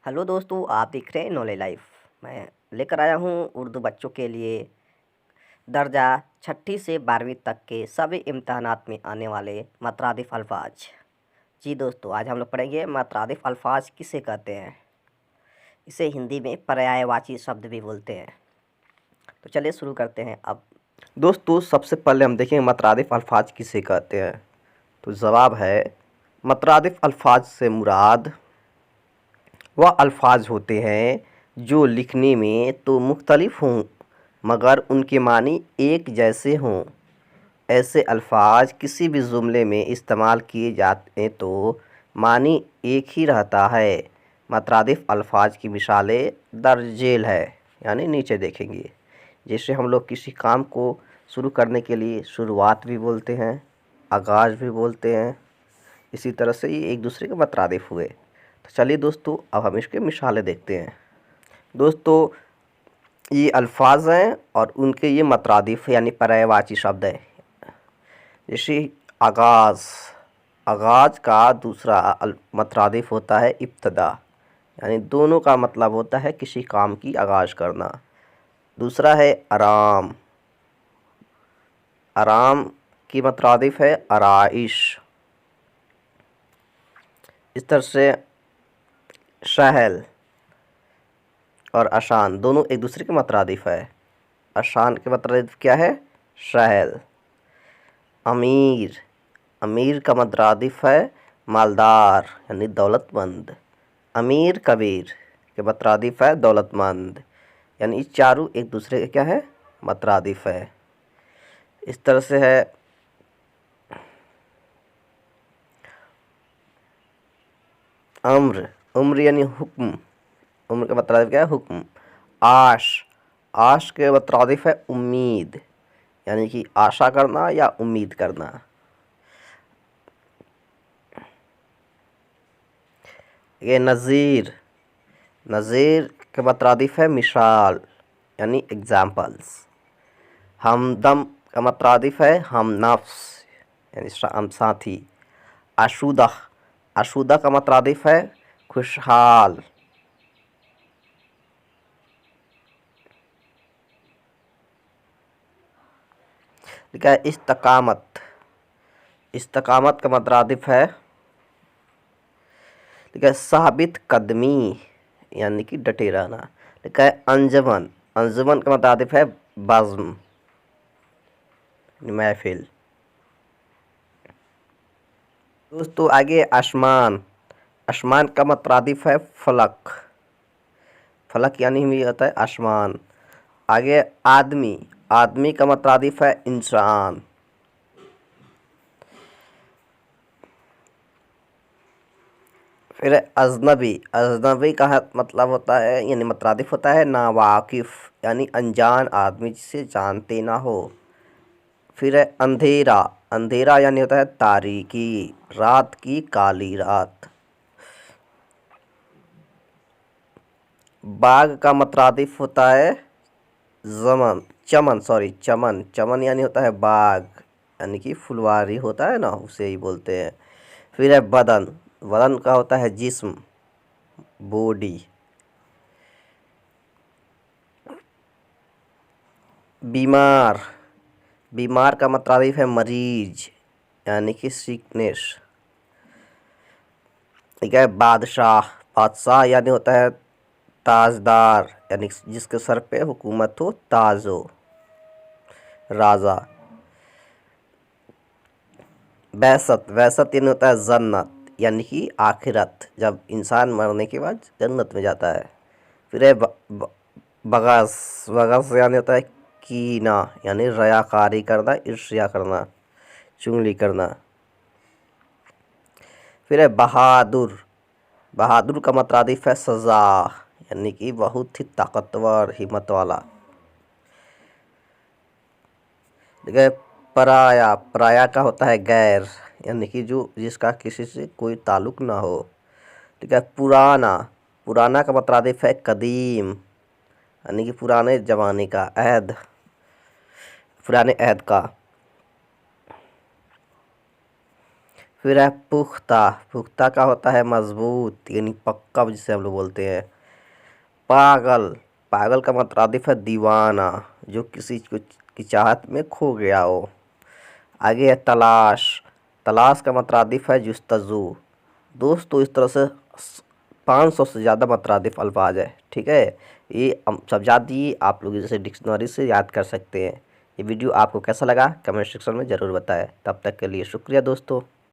Hello दोस्तों, आप देख रहे हैं नॉलेज लाइफ। मैं लेकर आया हूँ उर्दू बच्चों के लिए दर्जा छठी से 12वीं तक के सभी इम्तहानात में आने वाले मतरादिफ अल्फाज। जी दोस्तों, आज हम लोग पढ़ेंगे मतरादिफ अल्फाज किसे कहते हैं। इसे हिंदी में पर्यायवाची शब्द भी बोलते हैं। तो चलिए शुरू करते हैं। अब दोस्तों, सबसे पहले हम देखेंगे मतरादिफ अल्फाज किसे कहते हैं। तो जवाब है, मतरादिफ अल्फाज से मुराद वह अल्फाज होते हैं जो लिखने में तो मुख्तलिफ हों मगर उनके मानी एक जैसे हों। ऐसे अल्फाज किसी भी जुमले में इस्तेमाल किए जाते तो मानी एक ही रहता है। मतरादिफ अल्फाज की मिसालें दर्जेल है, यानी नीचे देखेंगे। जैसे हम लोग किसी काम को शुरू करने के लिए शुरुआत भी बोलते हैं, आगाज़ भी बोलते हैं। इसी तरह से ये एक दूसरे के मतरादिफ हुए। तो चलिए दोस्तों, अब हम इसके मिसालें देखते हैं। दोस्तों, ये अल्फाज हैं और उनके ये मतरादिफ यानी पर्यायवाची शब्द हैं। जैसे आगाज़, आगाज़ का दूसरा मतरादिफ होता है इब्तदा, यानी दोनों का मतलब होता है किसी काम की आगाज़ करना। दूसरा है आराम, आराम की मतरादिफ है आराइश। इस तरह से सहल और आसान दोनों एक दूसरे के मतरादिफ है। आसान के मतरादिफ क्या है? सहल। अमीर, अमीर का मतरादिफ है मालदार यानी दौलतमंद। अमीर कबीर के मतरादिफ है दौलतमंद, यानी इस चारों एक दूसरे के क्या है? मतरादिफ है। इस तरह से है अम्र, उम्र यानी हुक्म, उम्र का मतरादिफ क्या है? हुक्म। आश, आश के मतरादिफ है उम्मीद, यानी कि आशा करना या उम्मीद करना। ये नज़ीर, नज़ीर के मतरादिफ है मिसाल यानी एग्ज़ाम्पल्स। हमदम का मतरादिफ है हम नफ्स यानी हम साथी। आशुदा, आशुदा का मतरादिफ है खुशहाल। लिखा है इस्तकामत, इस्तकामत का मतरादिफ है लिखा है साबित कदमी यानी कि डटे रहना। लिखा है अंजमन, अंजुमन का मतरादिफ है बज़्म महफिल। दोस्तों आगे आसमान, आसमान का मतरादिफ है फलक, फलक यानी भी होता है आसमान। आगे आदमी, आदमी का मतरादिफ है इंसान। फिर अजनबी, अजनबी का मतलब होता है यानी मतरादिफ होता है नावाकिफ यानी अनजान आदमी जिसे जानते ना हो। फिर है अंधेरा, अंधेरा यानी होता है तारीकी, रात की काली रात। बाग का मतरादिफ होता है जमन, चमन, सॉरी चमन, चमन यानी होता है बाग यानी कि फुलवारी होता है ना, उसे ही बोलते हैं। फिर है बदन, बदन का होता है जिस्म, बॉडी। बीमार, बीमार का मतरादिफ है मरीज यानी कि सिकनेस। ठीक है। बादशाह, बादशाह यानी होता है ताजदार यानी जिसके सर पे हुकूमत हो, ताज हो, राजा। बैसत, वैसत यानी होता है जन्नत यानी कि आखिरत, जब इंसान मरने के बाद जन्नत में जाता है। फिर है बगस, बगस यानी होता है कीना यानी रयाकारी करना, ईर्ष्या करना, चुगली करना। फिर है बहादुर, बहादुर का मतरादिफ है सजा यानी कि बहुत ही ताकतवर, हिम्मत वाला। देखिए पराया, पराया का होता है गैर यानी कि जो जिसका किसी से कोई ताल्लुक ना हो। ठीक है। पुराना, पुराना का मतरादिफ है कदीम यानी कि पुराने ज़माने का, अहद, पुराने अहद का। फिर है पुख्ता। पुख्ता का होता है मजबूत यानी पक्का जिसे हम लोग बोलते हैं। पागल। पागल का मतरादिफ है दीवाना, जो किसी की चाहत में खो गया हो। आगे है तलाश। तलाश का मतरादिफ है जुस्तजू। दोस्तों इस तरह से 500 से ज़्यादा मतरादिफ अल्फाज है, ठीक है। ये सब दिए आप लोग जैसे डिक्शनरी से याद कर सकते हैं। ये वीडियो आपको कैसा लगा कमेंट सेक्शन में ज़रूर बताएं। तब तक के लिए शुक्रिया दोस्तों।